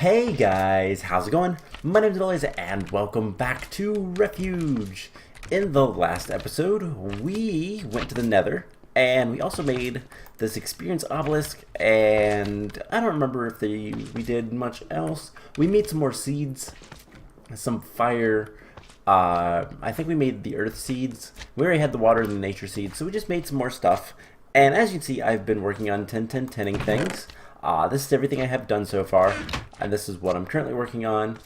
Hey guys, how's it going? My name's Eliza and welcome back to Refuge. In the last episode, we went to the Nether and we also made this experience obelisk, and I don't remember if we did much else. We made some more seeds, some fire. I think we made the earth seeds. We already had the water and the nature seeds, so we just made some more stuff. And as you can see, I've been working on 10-10-10ing things. This is everything I have done so far, and this is what I'm currently working on.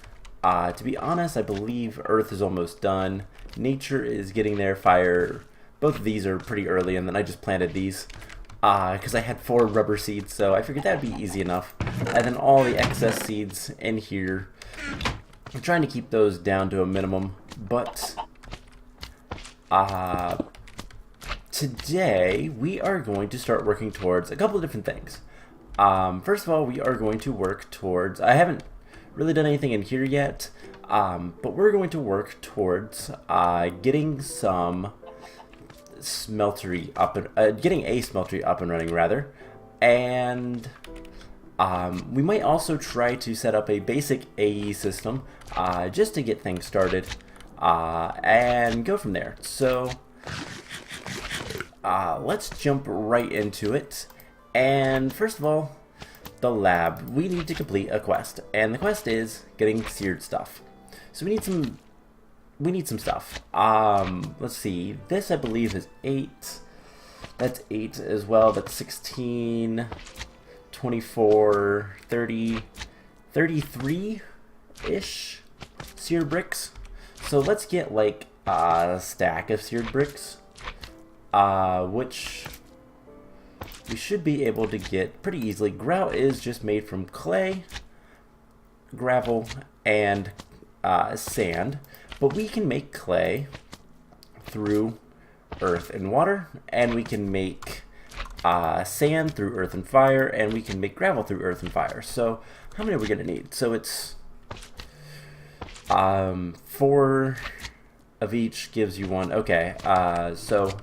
To be honest, I believe Earth is almost done. Nature is getting there. Fire, both of these are pretty early, and then I just planted these because I had 4 rubber seeds, so I figured that would be easy enough. And then all the excess seeds in here, I'm trying to keep those down to a minimum, but today we are going to start working towards a couple of different things. First of all, we are going to work towards, I haven't really done anything in here yet, but we're going to work towards getting some smeltery up and getting a smeltery up and running rather, and we might also try to set up a basic AE system just to get things started and go from there. So let's jump right into it. And first of all, the lab. We need to complete a quest, and the quest is getting seared stuff. So we need some stuff. Let's see. This I believe is 8. That's 8 as well. That's 16, 24, 30, 33-ish seared bricks. So let's get like a stack of seared bricks, which we should be able to get pretty easily. Grout is just made from clay, gravel, and sand, but we can make clay through earth and water, and we can make sand through earth and fire, and we can make gravel through earth and fire. So how many are we going to need? So it's 4 of each gives you 1. Okay, so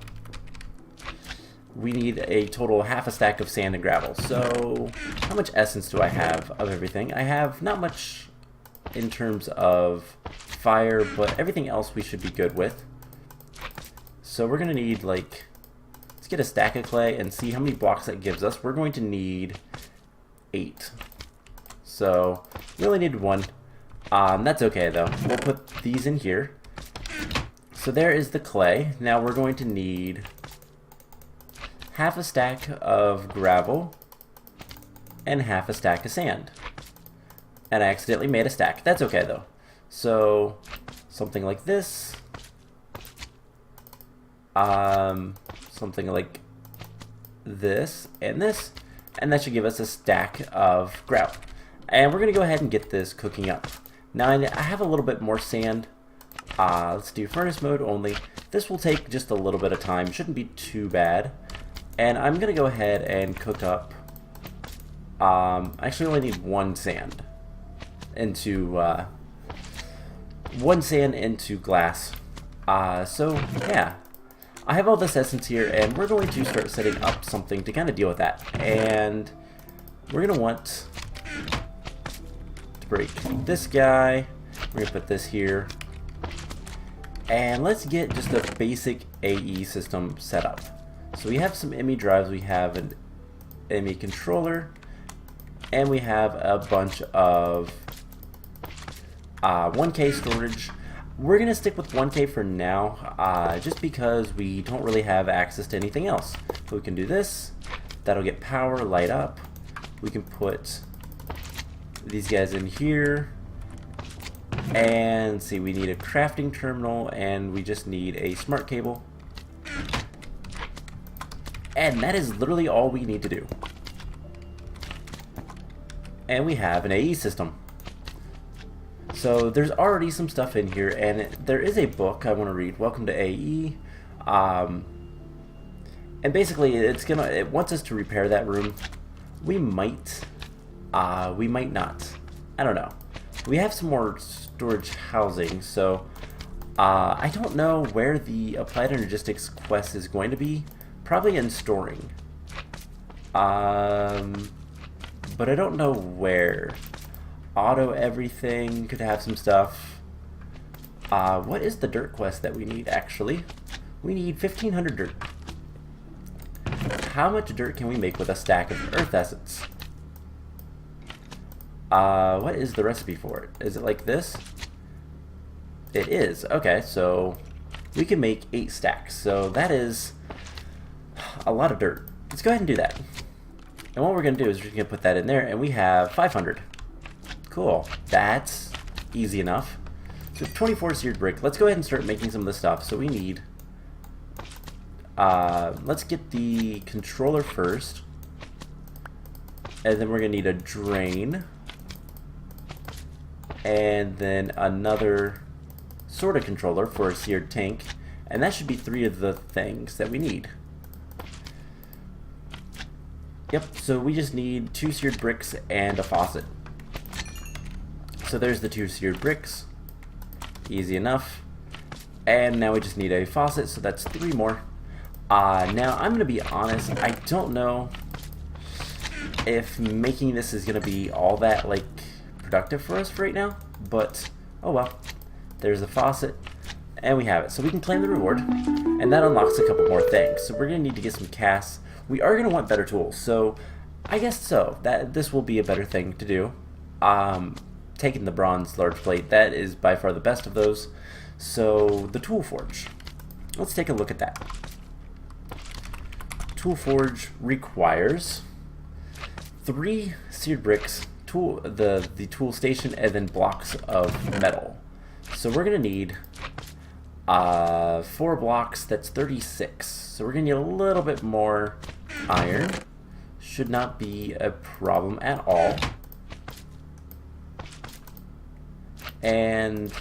we need a total half a stack of sand and gravel. So how much essence do I have of everything? I have not much in terms of fire, but everything else we should be good with. So we're gonna need, like, let's get a stack of clay and see how many blocks that gives us. We're going to need 8. So we only need 1. That's okay though. We'll put these in here. So there is the clay. Now we're going to need half a stack of gravel and half a stack of sand. And I accidentally made a stack. That's okay though. So something like this. Something like this, and that should give us a stack of grout. And we're gonna go ahead and get this cooking up. Now I have a little bit more sand. Let's do furnace mode only. This will take just a little bit of time. Shouldn't be too bad. And I'm going to go ahead and cook up, I actually only need 1 sand into, glass. So yeah, I have all this essence here, and we're going to start setting up something to kind of deal with that. And we're going to want to break this guy. We're going to put this here. And let's get just a basic AE system set up. So we have some ME drives, we have an ME controller, and we have a bunch of 1K storage. We're going to stick with 1K for now, just because we don't really have access to anything else. So we can do this, that'll get power, light up. We can put these guys in here, and see, we need a crafting terminal, and we just need a smart cable. And that is literally all we need to do. And we have an AE system. So there's already some stuff in here, and there is a book I want to read, Welcome to AE. And basically it wants us to repair that room. We might not. I don't know. We have some more storage housing, so I don't know where the Applied Energistics quest is going to be. Probably in storing. But I don't know where. auto everything could have some stuff. What is the dirt quest that we need, actually? We need 1,500 dirt. How much dirt can we make with a stack of earth essence? What is the recipe for it? Is it like this? It is. Okay, so we can make 8 stacks. So that is a lot of dirt. Let's go ahead and do that. And what we're going to do is we're going to put that in there, and we have 500. Cool. That's easy enough. So 24 seared brick. Let's go ahead and start making some of this stuff. So we need... let's get the controller first. And then we're going to need a drain. And then another sort of controller for a seared tank. And that should be 3 of the things that we need. Yep, so we just need 2 seared bricks and a faucet. So there's the 2 seared bricks. Easy enough. And now we just need a faucet, so that's 3 more. Now, I'm going to be honest, I don't know if making this is going to be all that, like, productive for us right now. But, oh well. There's the faucet, and we have it. So we can claim the reward, and that unlocks a couple more things. So we're going to need to get some casts. We are going to want better tools, so I guess so. This will be a better thing to do. Taking the bronze large plate, that is by far the best of those. So the tool forge. Let's take a look at that. Tool forge requires 3 seared bricks, the tool station, and then blocks of metal. So we're going to need 4 blocks, that's 36. So we're going to need a little bit more iron. Should not be a problem at all. And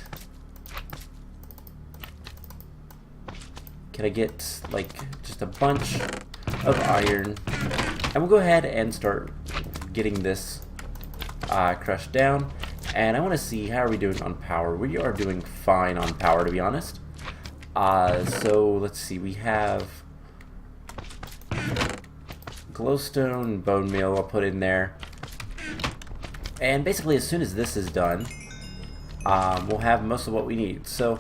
can I get like just a bunch of iron? And we'll go ahead and start getting this crushed down. And I want to see, how are we doing on power? We are doing fine on power, to be honest. So let's see, we have glowstone, bone meal I'll put in there. And basically as soon as this is done, we'll have most of what we need. So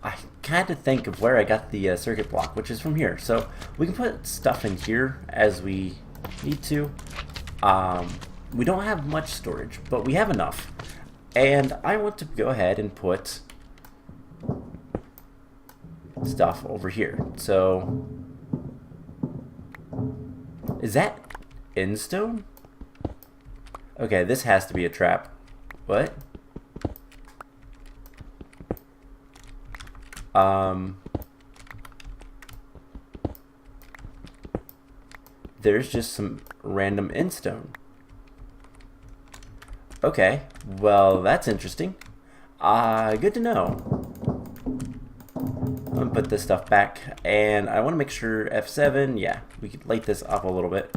I had to think of where I got the circuit block, which is from here. So we can put stuff in here as we need to. We don't have much storage, but we have enough. And I want to go ahead and put stuff over here. So is that endstone? Okay, this has to be a trap. What? There's just some random endstone. Okay, well that's interesting. Good to know. I'm gonna put this stuff back, and I want to make sure F7, yeah, we could light this up a little bit.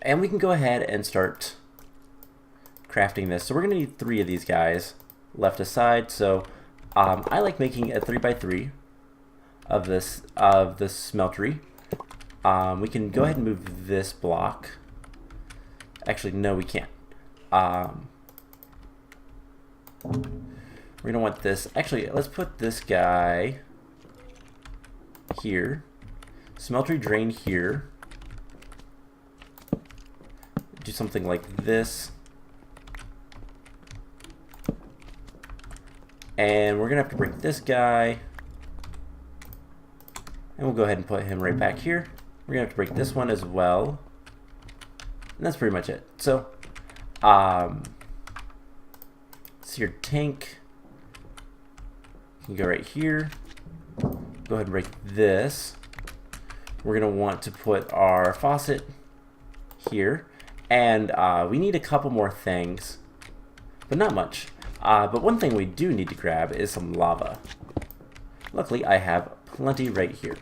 And we can go ahead and start crafting this. So we're gonna need 3 of these guys left aside. So I like making a 3x3 of this smeltery. We can go ahead and move this block. Actually, no, we can't. We're gonna want this. Actually, let's put this guy here. Smeltery drain here. Do something like this. And we're gonna have to break this guy. And we'll go ahead and put him right back here. We're gonna have to break this one as well. And that's pretty much it. So, seared tank. You can go right here. Go ahead and break this. We're gonna want to put our faucet here. And we need a couple more things, but not much. But one thing we do need to grab is some lava. Luckily, I have plenty right here.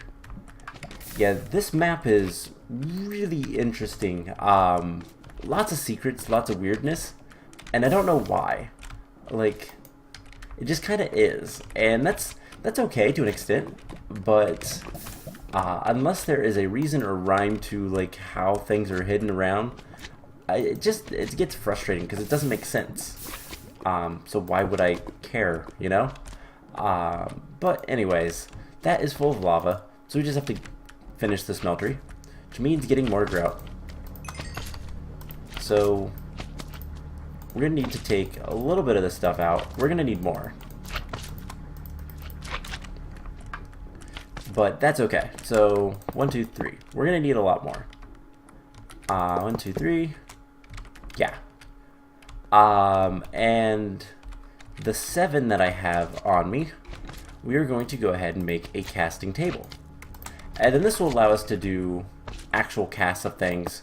Yeah, this map is really interesting. Lots of secrets, lots of weirdness, and I don't know why. Like, it just kind of is, and that's okay to an extent. But unless there is a reason or rhyme to like how things are hidden around, it gets frustrating because it doesn't make sense. So why would I care, you know? But anyways, that is full of lava, so we just have to finish the smeltery, which means getting more grout. So we're gonna need to take a little bit of this stuff out. We're gonna need more, but that's okay. So 1, 2, 3. We're gonna need a lot more. 1, 2, 3. Yeah. And the 7 that I have on me, we are going to go ahead and make a casting table. And then this will allow us to do actual casts of things.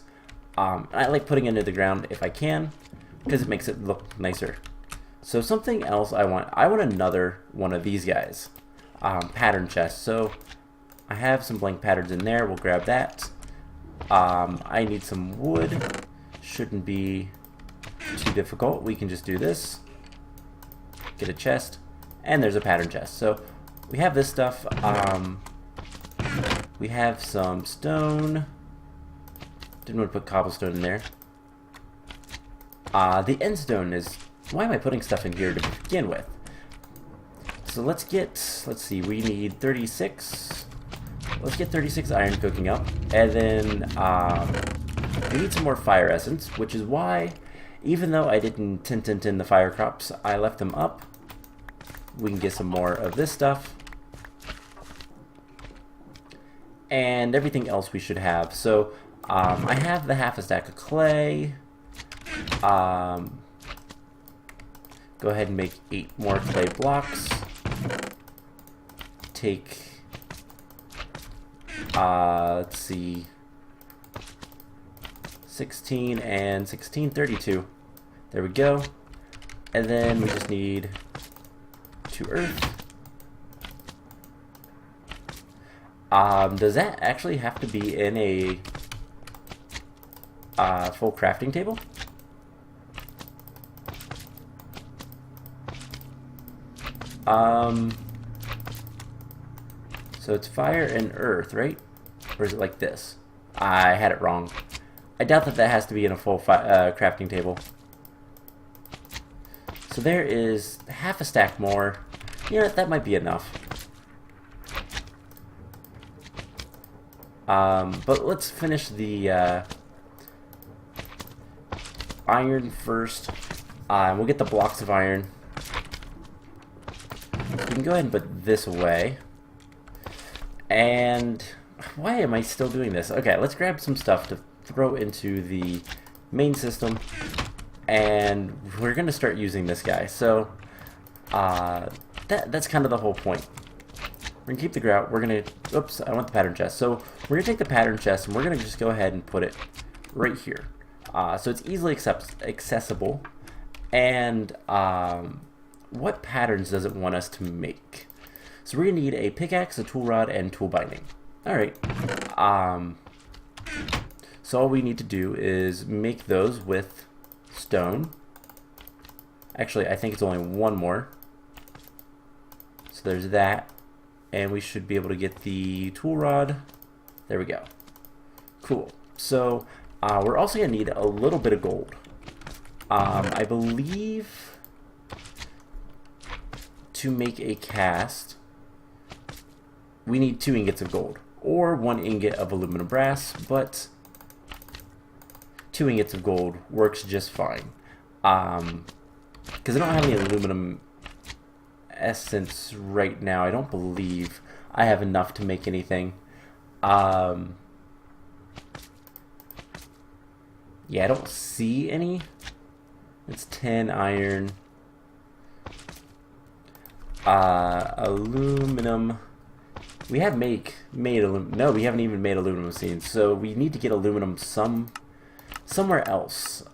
I like putting it into the ground if I can, because it makes it look nicer. So something else I want another one of these guys. Pattern chest. So I have some blank patterns in there. We'll grab that. I need some wood. Shouldn't be too difficult. We can just do this. Get a chest. And there's a pattern chest. So we have this stuff. We have some stone. Didn't want to put cobblestone in there. The end stone is... Why am I putting stuff in here to begin with? So let's see, we need 36. Let's get 36 iron cooking up. And then we need some more fire essence, which is why, even though I didn't tint the fire crops, I left them up. We can get some more of this stuff. And everything else we should have. So I have the half a stack of clay. Go ahead and make 8 more clay blocks. Take, let's see, 16 and 16, 32. There we go. And then we just need 2 earth. Does that actually have to be in a full crafting table? So it's fire and earth, right? Or is it like this? I had it wrong. I doubt that has to be in a full crafting table. So there is half a stack more. You know, that might be enough. But let's finish the iron first. We'll get the blocks of iron. We can go ahead and put this away. And why am I still doing this? Okay, let's grab some stuff to throw into the main system. And we're going to start using this guy. So that's kind of the whole point. We're going to keep the grout. We're going to... Oops, I want the pattern chest. So we're going to take the pattern chest and we're going to just go ahead and put it right here. So it's easily accessible. And what patterns does it want us to make? So we're going to need a pickaxe, a tool rod, and tool binding. Alright. So all we need to do is make those with stone. Actually, I think it's only one more. So there's that. And we should be able to get the tool rod. There we go. Cool. So we're also going to need a little bit of gold. I believe to make a cast, we need 2 ingots of gold. Or 1 ingot of aluminum brass, but 2 ingots of gold works just fine. Because I don't have any aluminum essence right now. I don't believe I have enough to make anything. Yeah, I don't see any. It's 10 iron. Aluminum. We have made aluminum. No, we haven't even made aluminum seeds. So we need to get aluminum somewhere else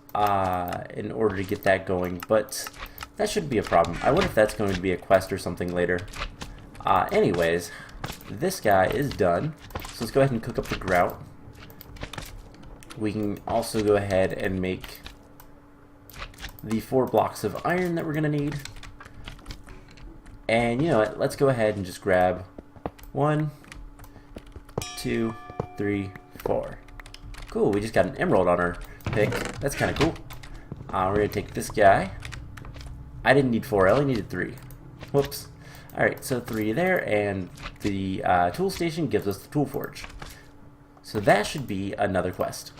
in order to get that going. But that shouldn't be a problem. I wonder if that's going to be a quest or something later. Anyways, this guy is done. So let's go ahead and cook up the grout. We can also go ahead and make the 4 blocks of iron that we're going to need. And you know what? Let's go ahead and just grab 1, 2, 3, 4. Cool, we just got an emerald on our pick. That's kind of cool. We're going to take this guy. I didn't need 4, I only needed 3. Whoops. Alright, so 3 there, and the tool station gives us the tool forge. So that should be another quest.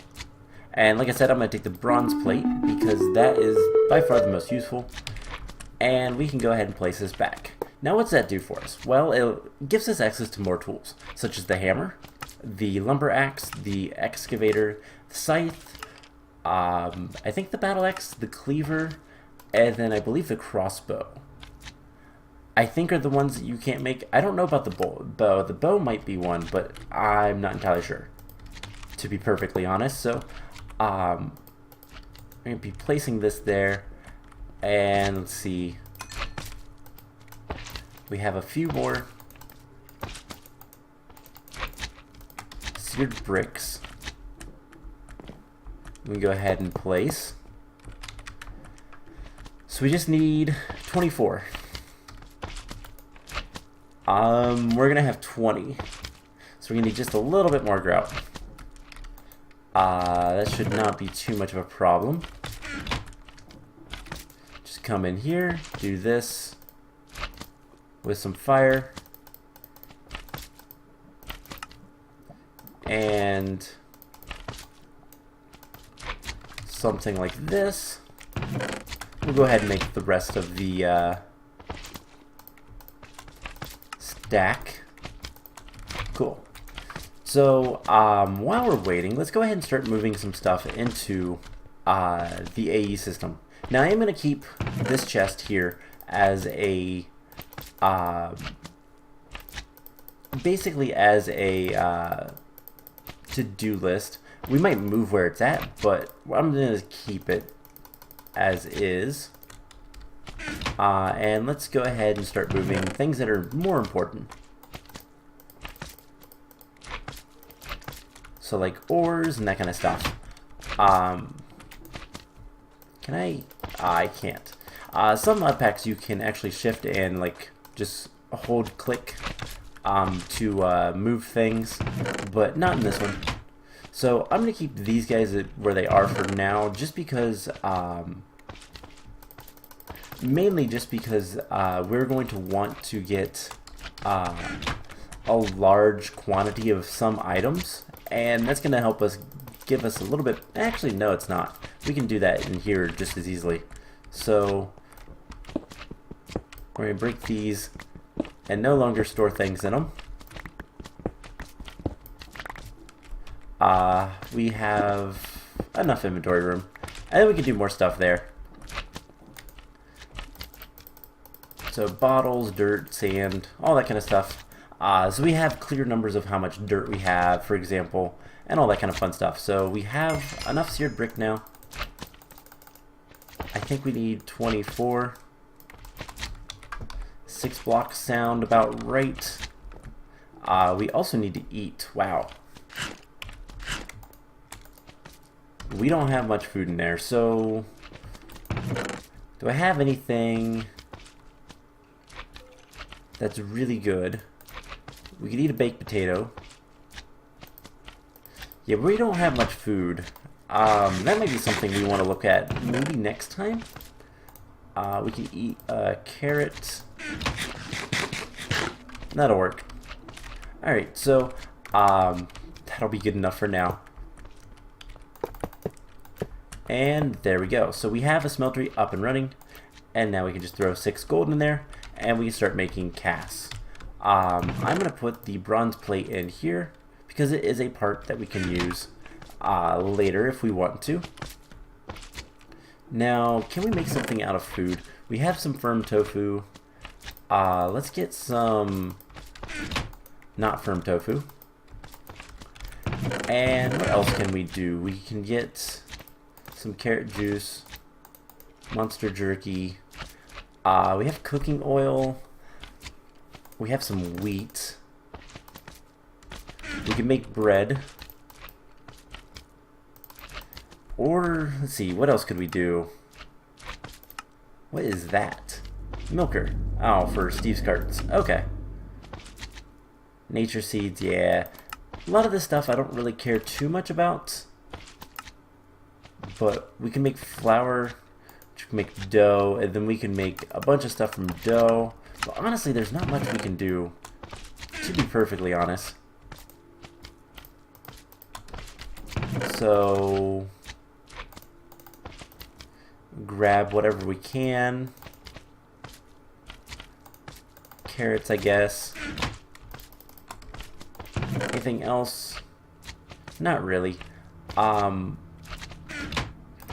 And like I said, I'm going to take the bronze plate because that is by far the most useful. And we can go ahead and place this back. Now what's that do for us? Well, it gives us access to more tools, such as the hammer, the lumber axe, the excavator, the scythe, I think the battle axe, the cleaver, and then I believe the crossbow. I think are the ones that you can't make. I don't know about the bow. The bow might be one, but I'm not entirely sure, to be perfectly honest. So I'm going to be placing this there, and let's see. We have a few more seared bricks. We can go ahead and place. So we just need 24. We're gonna have 20. So we're gonna need just a little bit more grout. That should not be too much of a problem. Just come in here, do this with some fire. And something like this. We'll go ahead and make the rest of the stack. Cool. So while we're waiting, let's go ahead and start moving some stuff into the AE system. Now I am going to keep this chest here as a basically as a to-do list. We might move where it's at, but I'm going to keep it as is. And let's go ahead and start moving things that are more important. So like ores and that kind of stuff. Can I? I can't. Some modpacks you can actually shift and like just hold click to move things, but not in this one. So I'm going to keep these guys where they are for now, just because, mainly just because we're going to want to get a large quantity of some items, and that's going to help us give us a little bit. Actually, no, it's not. We can do that in here just as easily. So we're going to break these and no longer store things in them. We have enough inventory room, and then we can do more stuff there. So bottles, dirt, sand, all that kind of stuff. So we have clear numbers of how much dirt we have, for example, and all that kind of fun stuff. So we have enough seared brick now. I think we need 24. 6 blocks sound about right. We also need to eat. Wow. We don't have much food in there, so do I have anything that's really good? We could eat a baked potato. Yeah, we don't have much food. That might be something we want to look at maybe next time. We can eat a carrot. That'll work. Alright, so that'll be good enough for now. And there we go. So we have a smeltery up and running, and now we can just throw 6 gold in there, and we can start making casts. I'm going to put the bronze plate in here, because it is a part that we can use later if we want to. Now, can we make something out of food? We have some firm tofu. Let's get some not firm tofu. And what else can we do? We can get some carrot juice, monster jerky. We have cooking oil. We have some wheat. We can make bread. Or, let's see, what else could we do? What is that? Milker. Oh, for Steve's carts. Okay. Nature seeds, yeah. A lot of this stuff I don't really care too much about. but we can make flour, which can make dough, and then we can make a bunch of stuff from dough. But honestly, there's not much we can do, to be perfectly honest. So grab whatever we can. Carrots, I guess. Anything else? Not really.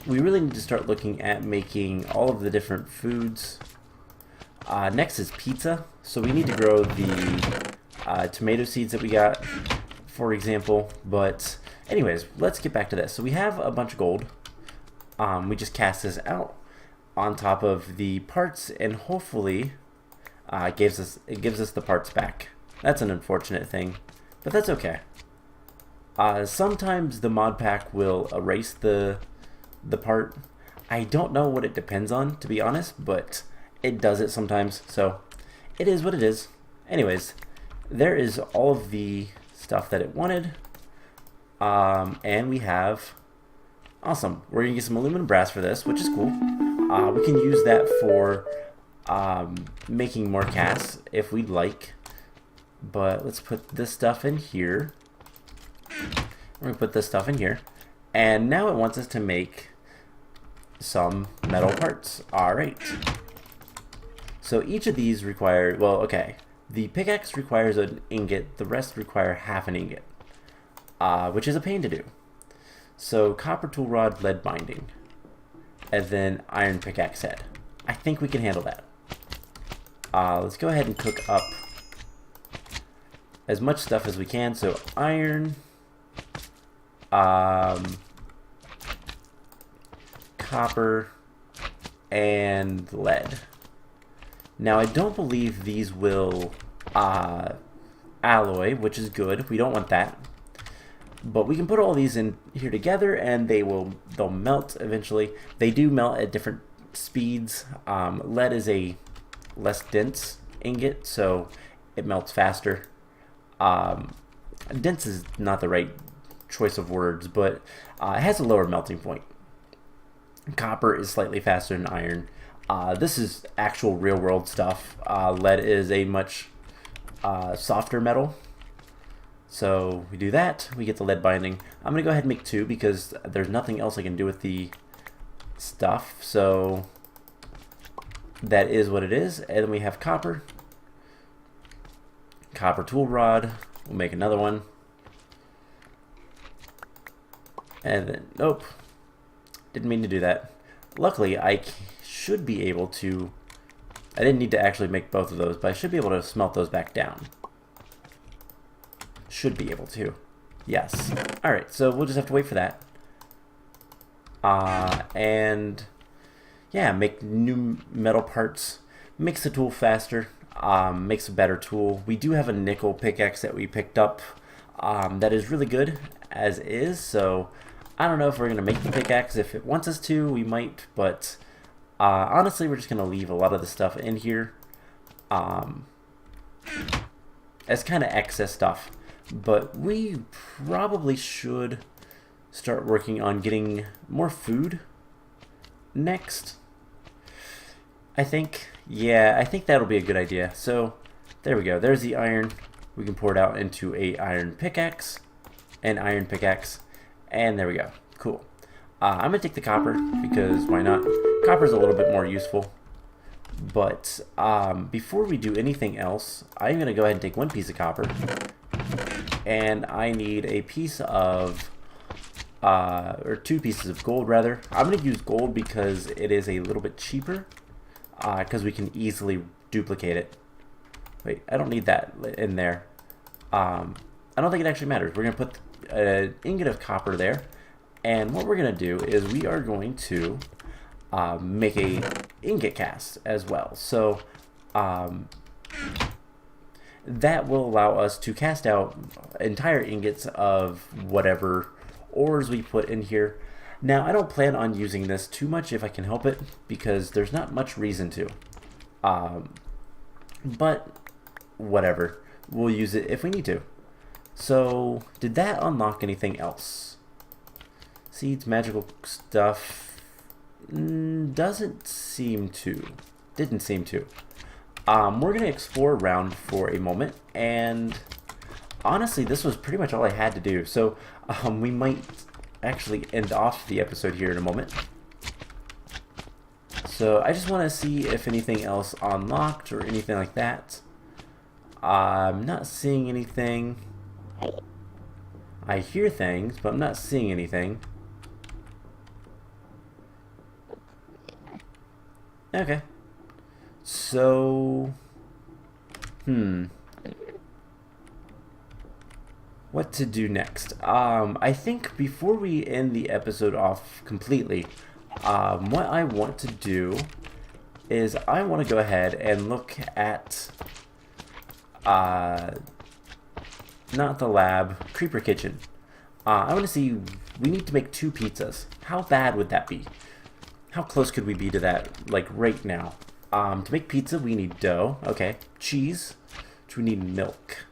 We really need to start looking at making all of the different foods. Next is pizza. So we need to grow the tomato seeds that we got, for example. But anyways, let's get back to this. So we have a bunch of gold. We just cast this out on top of the parts, and hopefully it gives us the parts back. That's an unfortunate thing, but that's okay. Sometimes the mod pack will erase the part. I don't know what it depends on, to be honest, but it does it sometimes, so it is what it is. Anyways, there is all of the stuff that it wanted, and we have awesome. We're gonna get some aluminum brass for this, which is cool. We can use that for making more casts if we'd like, but let's put this stuff in here. We're gonna put this stuff in here, and now it wants us to make some metal parts. Alright, so each of these require, well, okay, the pickaxe requires an ingot, the rest require half an ingot, which is a pain to do. So copper tool rod, lead binding, and then iron pickaxe head. I think we can handle that. Let's go ahead and cook up as much stuff as we can. So iron, copper, and lead. Now I don't believe these will alloy, which is good. We don't want that. But we can put all these in here together, and they'll melt eventually. They do melt at different speeds. Lead is a less dense ingot, so it melts faster. Dense is not the right choice of words, but it has a lower melting point. Copper is slightly faster than iron. This is actual real world stuff. Lead is a much softer metal. So we do that, we get the lead binding. I'm going to go ahead and make 2 because there's nothing else I can do with the stuff. So that is what it is. And then we have copper. Copper tool rod. We'll make another one. And then, nope. Didn't mean to do that. Luckily, I should be able to, I didn't need to actually make both of those, but I should be able to smelt those back down. Should be able to. Yes. Alright, so we'll just have to wait for that. And yeah, make new metal parts. Makes the tool faster. Makes a better tool. We do have a nickel pickaxe that we picked up that is really good as is, so I don't know if we're going to make the pickaxe. If it wants us to, we might, but honestly, we're just going to leave a lot of the stuff in here as kind of excess stuff. But we probably should start working on getting more food next. I think, yeah, I think that'll be a good idea. So there we go. There's the iron. We can pour it out into a iron pickaxe, and there we go. Cool. I'm gonna take the copper because why not? Copper's a little bit more useful. But before we do anything else, I'm gonna go ahead and take 1 piece of copper, and I need a piece of or 2 pieces of gold rather. I'm gonna use gold because it is a little bit cheaper, because we can easily duplicate it. Wait, I don't need that in there. I don't think it actually matters. We're gonna put an ingot of copper there, and what we're gonna do is we are going to make a ingot cast as well. So that will allow us to cast out entire ingots of whatever ores we put in here. Now, I don't plan on using this too much if I can help it, because there's not much reason to. But whatever, we'll use it if we need to. So, did that unlock anything else? Seeds, magical stuff. Doesn't seem to. Didn't seem to. We're going to explore around for a moment, and honestly, this was pretty much all I had to do. So we might actually end off the episode here in a moment. So I just want to see if anything else unlocked or anything like that. I'm not seeing anything. I hear things, but I'm not seeing anything. Okay. So, what to do next? I think before we end the episode off completely, what I want to do is I want to go ahead and look at, not the lab, Creeper Kitchen. I want to see, we need to make 2 pizzas. How bad would that be? How close could we be to that, like, right now? To make pizza, we need dough. Okay. Cheese, which we need milk.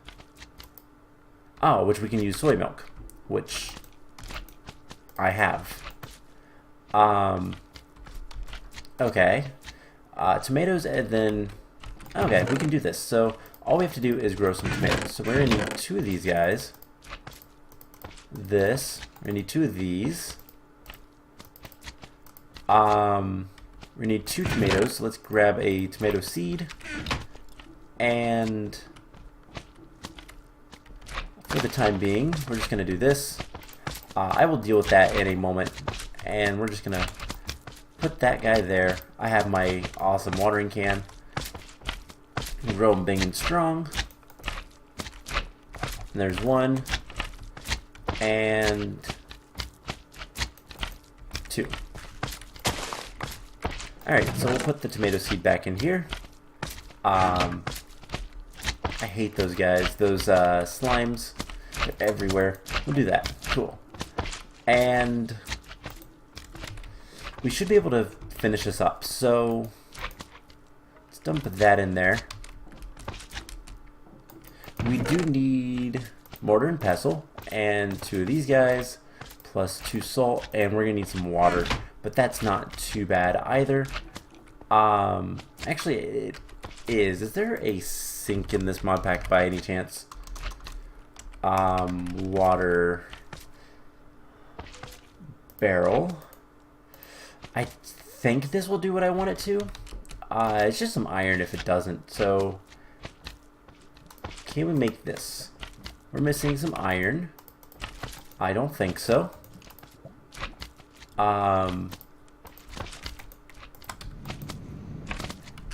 Oh, which we can use soy milk, which I have. Okay. Tomatoes, and then... Okay, we can do this. So, all we have to do is grow some tomatoes. So we're going to need 2 of these guys. This. We're going to need 2 of these. We need 2 tomatoes, so let's grab a tomato seed. And for the time being, we're just going to do this. I will deal with that in a moment. And we're just going to put that guy there. I have my awesome watering can. Grow them big and strong. And there's 1. And 2. Alright, so we'll put the tomato seed back in here. I hate those guys. Those slimes. They're everywhere. We'll do that. Cool. And we should be able to finish this up. So let's dump that in there. We do need mortar and pestle and 2 of these guys plus 2 salt, and we're gonna need some water. But that's not too bad either. Actually, it is. Is there a sink in this mod pack by any chance? Water barrel. I think this will do what I want it to. It's just some iron if it doesn't. So, can we make this? We're missing some iron. I don't think so.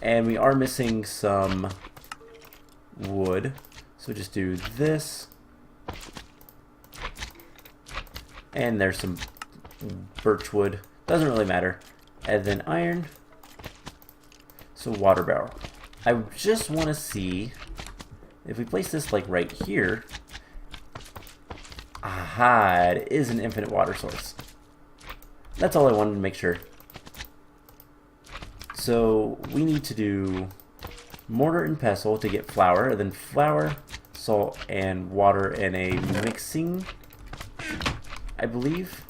And we are missing some wood, so just do this, and there's some birch wood, doesn't really matter, and then iron, so water barrel. I just want to see if we place this like right here. Aha, it is an infinite water source. That's all I wanted to make sure. So we need to do mortar and pestle to get flour, and then flour, salt, and water in a mixing, I believe.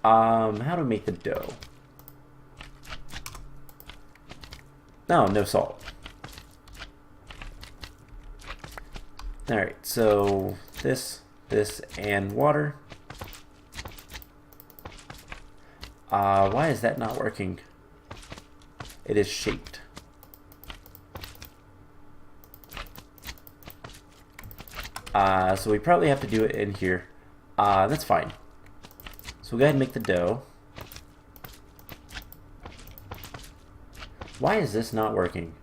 How do we make the dough? No salt. Alright, so this, and water. Why is that not working? It is shaped. So we probably have to do it in here. That's fine. So we'll go ahead and make the dough. Why is this not working?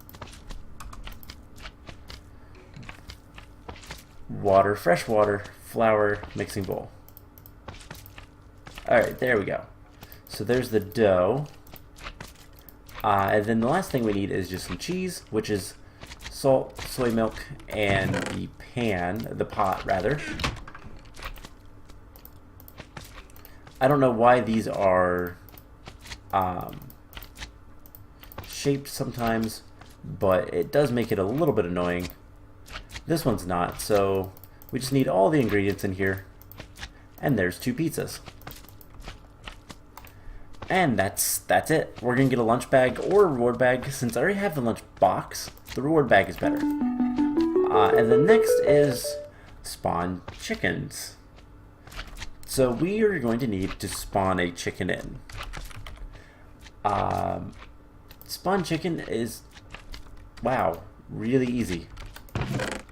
Water, fresh water, flour, mixing bowl. Alright, there we go. So there's the dough. And then the last thing we need is just some cheese, which is salt, soy milk, and the pot rather. I don't know why these are shaped sometimes, but it does make it a little bit annoying. This one's not, so We just need all the ingredients in here. And there's 2 pizzas. And that's it. We're going to get a lunch bag or a reward bag. Since I already have the lunch box, the reward bag is better. And then next is spawn chickens. So we are going to need to spawn a chicken in. Spawn chicken is, wow, really easy.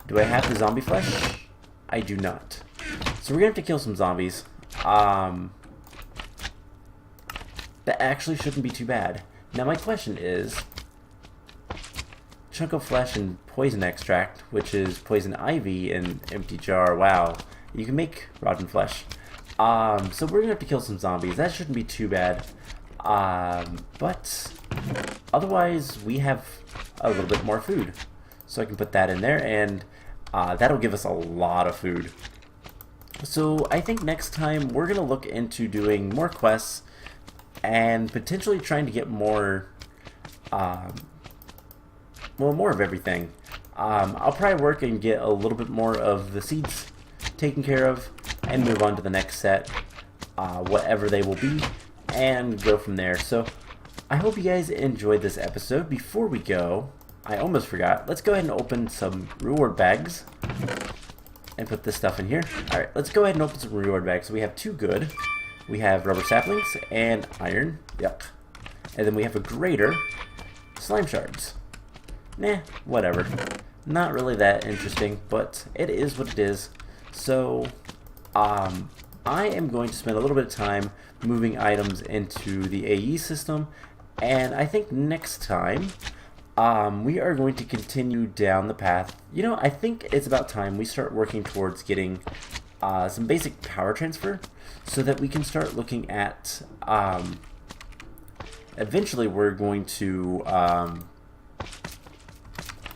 Do I have the zombie flesh? I do not. So we're going to have to kill some zombies. That actually shouldn't be too bad. Now my question is, chunk of flesh and poison extract, which is poison ivy and empty jar. Wow, you can make rotten flesh. So we're gonna have to kill some zombies. That shouldn't be too bad. But otherwise we have a little bit more food. So I can put that in there, and that'll give us a lot of food. So I think next time we're gonna look into doing more quests and potentially trying to get more, well, more of everything. I'll probably work and get a little bit more of the seeds taken care of and move on to the next set, whatever they will be, and go from there. So I hope you guys enjoyed this episode. Before we go, I almost forgot. Let's go ahead and open some reward bags and put this stuff in here. Alright, let's go ahead and open some reward bags. So we have 2 good. We have rubber saplings and iron. Yuck. And then we have a grater, slime shards. Nah, whatever. Not really that interesting, but it is what it is. So, I am going to spend a little bit of time moving items into the AE system, and I think next time, we are going to continue down the path. You know, I think it's about time we start working towards getting some basic power transfer, so that we can start looking at, eventually we're going to,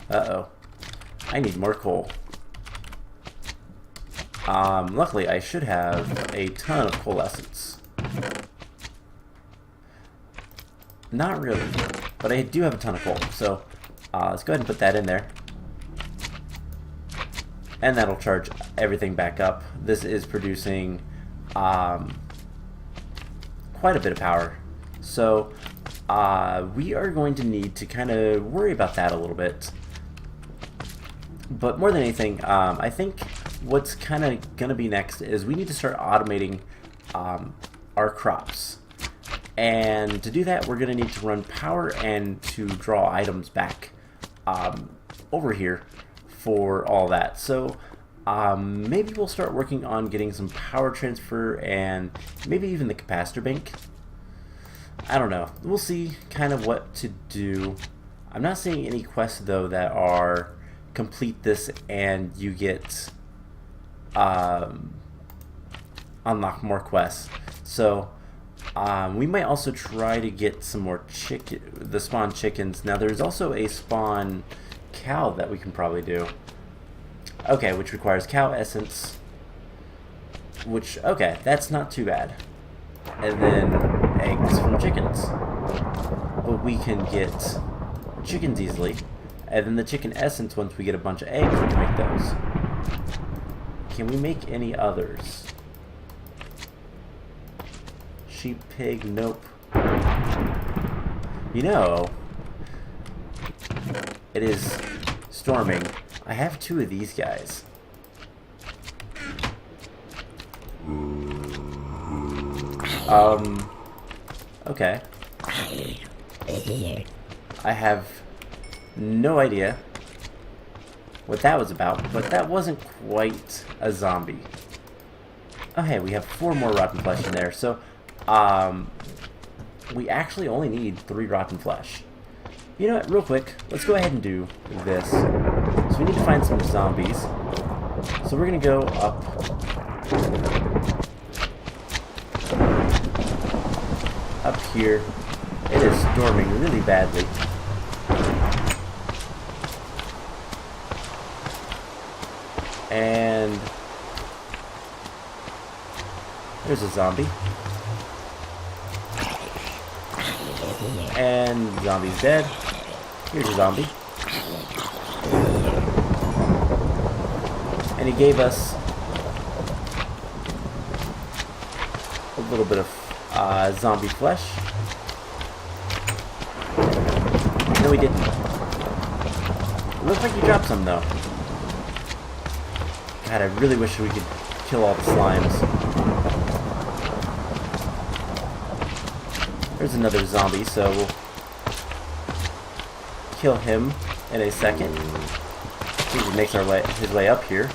uh-oh, I need more coal. Luckily I should have a ton of coal essence. Not really, but I do have a ton of coal, so let's go ahead and put that in there. And that'll charge everything back up. This is producing quite a bit of power. So we are going to need to kind of worry about that a little bit. But more than anything, I think what's kind of going to be next is we need to start automating our crops. And to do that, we're going to need to run power and to draw items back over here for all that. So maybe we'll start working on getting some power transfer and maybe even the capacitor bank. I don't know. We'll see kind of what to do. I'm not seeing any quests though that are complete this and you get unlock more quests. So we might also try to get some more the spawn chickens. Now there's also a spawn cow that we can probably do. Okay, which requires cow essence. Which, okay, that's not too bad. And then eggs from chickens. But we can get chickens easily. And then the chicken essence, once we get a bunch of eggs, we can make those. Can we make any others? Sheep, pig, nope. You know, it is storming. I have 2 of these guys. Okay. I have no idea what that was about, but that wasn't quite a zombie. Okay, we have 4 more rotten flesh in there, so we actually only need 3 rotten flesh. You know what, real quick, let's go ahead and do this. So we need to find some zombies. So we're gonna go up here. It is storming really badly. And there's a zombie. And zombie's dead. Here's a zombie. And he gave us a little bit of zombie flesh. No, we didn't. It looks like you dropped some, though. God, I really wish we could kill all the slimes. There's another zombie, so we'll kill him in a second. See if he makes his way up here.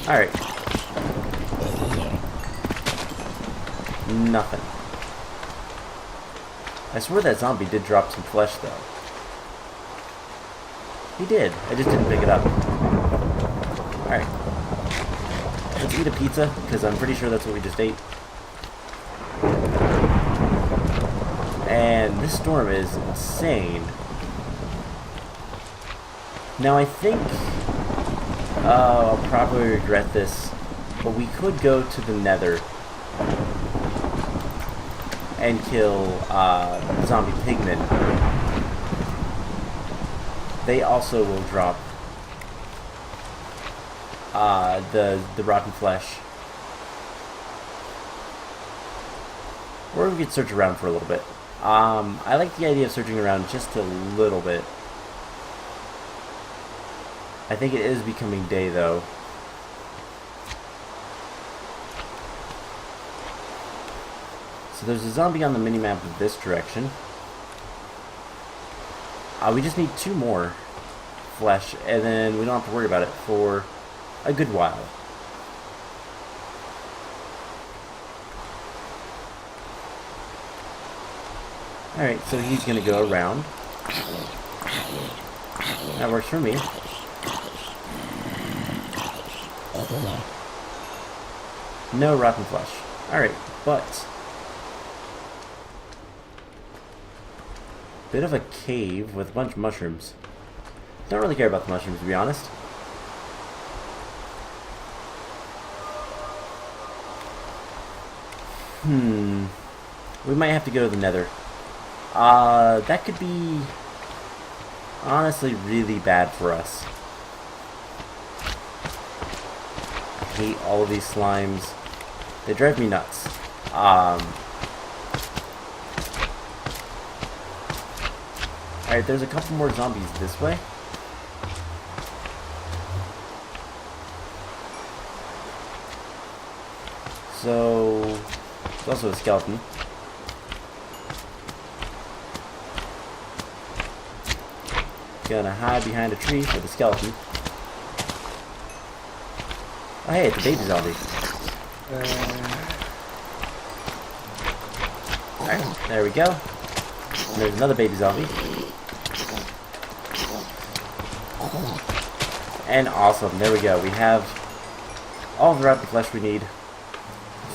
Alright. Nothing. I swear that zombie did drop some flesh, though. He did. I just didn't pick it up. Alright. Let's eat a pizza, because I'm pretty sure that's what we just ate. And this storm is insane. Now I think I'll probably regret this, but we could go to the Nether and kill zombie pigmen. They also will drop the rotten flesh. Or we could search around for a little bit. I like the idea of searching around just a little bit. I think it is becoming day, though. So there's a zombie on the minimap of this direction. We just need 2 more flesh, and then we don't have to worry about it for a good while. Alright, so he's going to go around. That works for me. No rotten flesh. Alright, but bit of a cave with a bunch of mushrooms. Don't really care about the mushrooms, to be honest. We might have to go to the Nether. That could be honestly really bad for us. I hate all of these slimes. They drive me nuts. Alright, there's a couple more zombies this way. So, there's also a skeleton. Gonna hide behind a tree for the skeleton. Oh hey, it's a baby zombie. Alright, there we go. And there's another baby zombie. And awesome, there we go. We have all the rotten flesh we need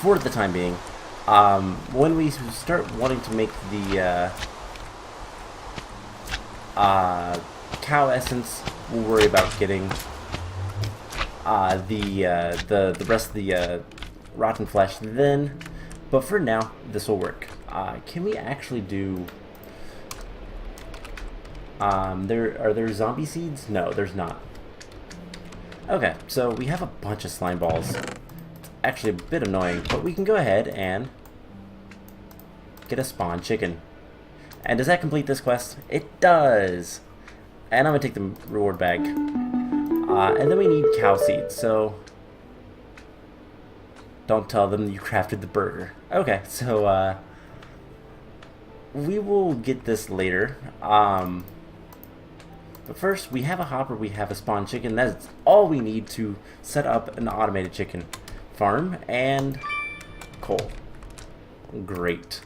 for the time being. When we start wanting to make the cow essence, we'll worry about getting the rest of the rotten flesh then. But for now, this will work. Can we actually do? Are there zombie seeds? No, there's not. Okay, so we have a bunch of slime balls. It's actually a bit annoying, but we can go ahead and get a spawn chicken. And does that complete this quest? It does! And I'm gonna take the reward bag. And then we need cow seeds, so don't tell them you crafted the burger. Okay, so we will get this later. But first, we have a hopper, we have a spawn chicken. That's all we need to set up an automated chicken farm, and coal. Great.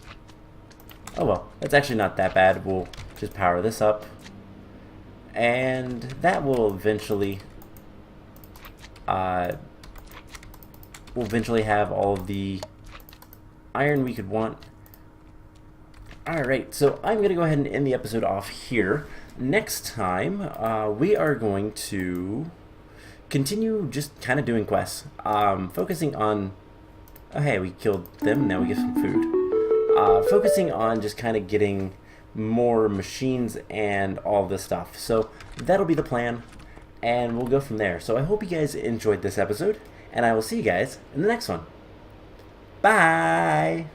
Oh well, that's actually not that bad. We'll just power this up, and that will eventually have all of the iron we could want. Alright, so I'm going to go ahead and end the episode off here. Next time, we are going to continue just kind of doing quests. Focusing on... Oh hey, we killed them, now we get some food. Focusing on just kind of getting more machines and all this stuff. So that'll be the plan, and we'll go from there. So I hope you guys enjoyed this episode, and I will see you guys in the next one. Bye!